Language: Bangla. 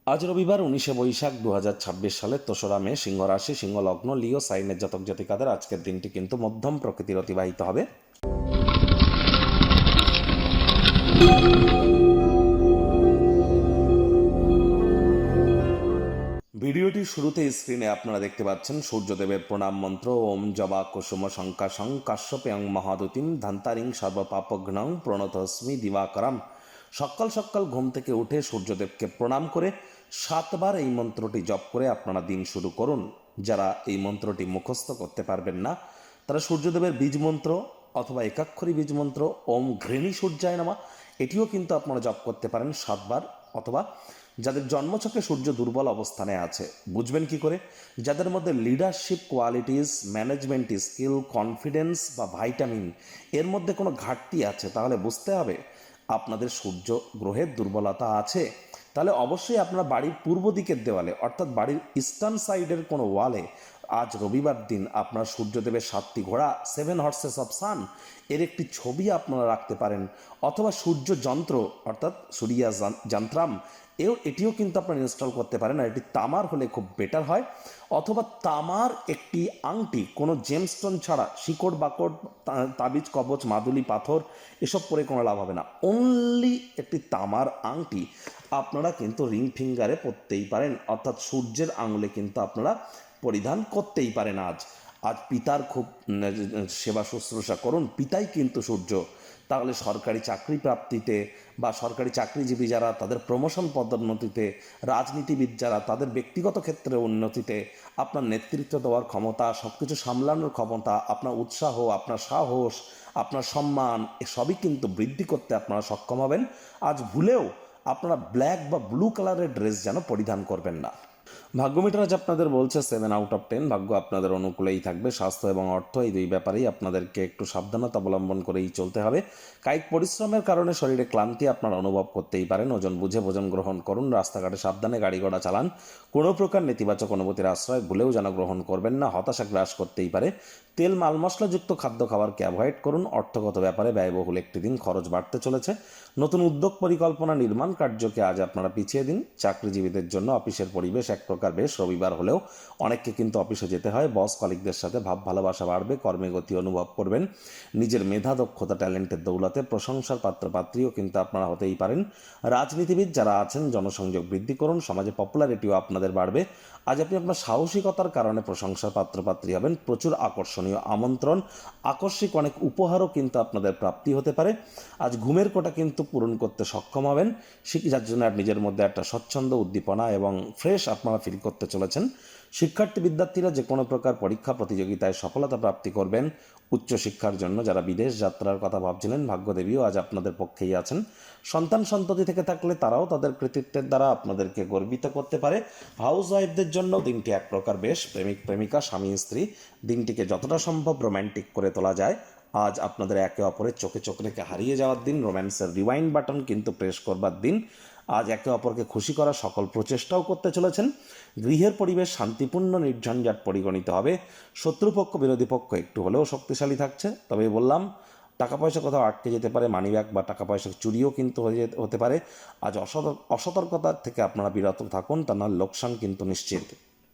আজ রবিবার 19শে বৈশাখ 2026 সালের 3রা মে, সিংহ রাশি, সিংহ লগ্ন, লিও সাইনের জাতক জাতিকাদের আজকের দিনটি কিন্তু মধ্যম প্রকৃতির অতিবাহিত হবে। ভিডিওটির শুরুতে স্ক্রিনে আপনারা দেখতে পাচ্ছেন সূর্যদেবের প্রণাম মন্ত্র। ওম জবা কুসুম শঙ্কাশং কাশ্যপেয়ং মহাদুতিম ধান্তারিং সর্বপাপঘ্নং প্রণতস্মি দিবাকরম। সকাল সকাল ঘুম থেকে উঠে সূর্যদেবকে প্রণাম করে 7বার এই মন্ত্রটি জপ করে আপনারা দিন শুরু করুন। যারা এই মন্ত্রটি মুখস্থ করতে পারবেন না, তারা সূর্যদেবের বীজ মন্ত্র অথবা একাক্ষরী বীজ মন্ত্র ওম ঘৃণী সূর্যায় নমঃ এটিও কিন্তু আপনারা জপ করতে পারেন 7বার। অথবা যাদের জন্মছকে সূর্য দুর্বল অবস্থানে আছে, বুঝবেন কি করে? যাদের মধ্যে leadership qualities, management skill, confidence বা ভাইটামিন এর মধ্যে কোনো ঘাটতি আছে, তাহলে বুঝতে হবে আপনাদের সূর্য গ্রহের দুর্বলতা আছে। তাহলে অবশ্যই আপনার বাড়ির পূর্ব দিকের দেওয়ালে, অর্থাৎ বাড়ির ইস্টার্ন সাইডের কোনো ওয়ালে আজ রবিবার দিন আপনার সূর্যদেবের 7টি ঘোড়া, 7 হর্সেস অফ সান এর একটি ছবি আপনারা রাখতে পারেন। অথবা সূর্য যন্ত্র অর্থাৎ সূর্যা যন্ত্রাম এটিও কিন্তু আপনারা ইনস্টল করতে পারেন, আর এটি তামার হলে খুব বেটার হয়। অথবা তামার একটি আংটি, কোনো জেমস্টোন ছাড়া, শিকড় বাকড়, তাবিজ কবচ, মাদুলি পাথর এসব পরে কোনো লাভ হবে না। অনলি একটি তামার আংটি আপনারা কিন্তু রিং ফিঙ্গারে পরতেই পারেন, অর্থাৎ সূর্যের আঙুলে কিন্তু আপনারা পরিধান করতেই পারেন। আজ আজ পিতার খুব সেবা শুশ্রূষা করুন, পিতাই কিন্তু সূর্য। তাহলে সরকারি চাকরি প্রাপ্তিতে বা সরকারি চাকরিজীবী যারা, তাদের প্রমোশন পদোন্নতিতে, রাজনীতিবিদ যারা, তাদের ব্যক্তিগত ক্ষেত্রে উন্নতিতে, আপনার নেতৃত্ব দেওয়ার ক্ষমতা, সব কিছু সামলানোর ক্ষমতা, আপনার উৎসাহ, আপনার সাহস, আপনার সম্মান এসবই কিন্তু বৃদ্ধি করতে আপনারা সক্ষম হবেন। আজ ভুলেও আপনারা ব্ল্যাক বা ব্লু কালারের ড্রেস যেন পরিধান করবেন না। ভাগ্যমিটার আজ আপনাদের বলছে 7/10। ভাগ্য আপনাদের অনুকূলেই থাকবে। স্বাস্থ্য এবং অর্থ এই দুই ব্যাপারেই আপনাদেরকে একটু সাবধানতা অবলম্বন করেই চলতে হবে। কায়িক পরিশ্রমের কারণে শরীরে ক্লান্তি আপনারা অনুভব করতেই পারেন। ওজন বুঝে ভোজন গ্রহণ করুন। রাস্তাঘাটে সাবধানে গাড়ি ঘোড়া চালান। কোনো প্রকার নেতিবাচক অনুভূতির আশ্রয় ভুলেও যেন গ্রহণ করবেন না, হতাশা গ্রাস করতেই পারে। তেল মাল মশলাযুক্ত খাদ্য খাবারকে অ্যাভয়েড করুন। অর্থগত ব্যাপারে ব্যয়বহুল একটি দিন, খরচ বাড়তে চলেছে। নতুন উদ্যোগ পরিকল্পনা নির্মাণ কার্যকে আজ আপনারা পিছিয়ে দিন। চাকরিজীবীদের জন্য অফিসের পরিবেশ এক প্রকার বেশ। রবিবার হলেও অনেককে কিন্তু অফিসে যেতে হয়। বস কলিগদের সাথে ভাব ভালোবাসা বাড়বে, কর্মে গতি অনুভব করবেন। নিজের মেধা, দক্ষতা, ট্যালেন্টের দৌলতে প্রশংসার পাত্রপাত্রীও কিন্তু আপনারা হতেই পারেন। রাজনীতিবিদ যারা আছেন, জনসংযোগ বৃদ্ধি করুন। সমাজে পপুলারিটিও আপনাদের বাড়বে। আজ আপনি আপনার সাহসিকতার কারণে প্রশংসার পাত্রপাত্রী হবেন। প্রচুর আকর্ষণীয় আমন্ত্রণ, আকস্মিক অনেক উপহারও কিন্তু আপনাদের প্রাপ্তি হতে পারে। আজ ঘুমের কোটা কিন্তু পূরণ করতে সক্ষম হবেন। যার জন্য নিজের মধ্যে একটা স্বচ্ছন্দ, উদ্দীপনা এবং ফ্রেশ আপনারা ফিল করতে চলেছেন। শিক্ষার্থী বিদ্যার্থীরা যে কোনো প্রকার পরীক্ষা প্রতিযোগিতায় সফলতা প্রাপ্তি করবেন। উচ্চশিক্ষার জন্য যারা বিদেশ যাত্রার কথা ভাবছিলেন, ভাগ্যদেবীও আজ আপনাদের পক্ষেই আছেন। সন্তান সন্ততি থেকে থাকলে তারাও তাদের কৃতিত্বের দ্বারা আপনাদেরকে গর্বিত করতে পারে। হাউস ওয়াইফদের জন্য দিনটি এক প্রকার বেশ। প্রেমিক প্রেমিকা, স্বামী স্ত্রী দিনটিকে যতটা সম্ভব রোম্যান্টিক করে তোলা যায়। আজ আপনাদের একে অপরের চোখে চোখ রেখে হারিয়ে যাওয়ার দিন। রোম্যান্সের রিওয়াইন্ড বাটন কিন্তু প্রেস করবার দিন। আজ একে অপরকে খুশি করার সকল প্রচেষ্টাও করতে চলেছেন। গৃহের পরিবেশ শান্তিপূর্ণ, নির্ঝঞ্ঝাট পরিগণিত হবে। শত্রুপক্ষ, বিরোধী পক্ষ একটু হলেও শক্তিশালী থাকছে। তবে বললাম, টাকা পয়সা কোথাও আটকে যেতে পারে, মানিব্যাগ বা টাকা পয়সা চুরিও কিন্তু হতে পারে। আজ অসতর্কতার থেকে আপনারা বিরত থাকুন, তা না লোকসান কিন্তু নিশ্চিত।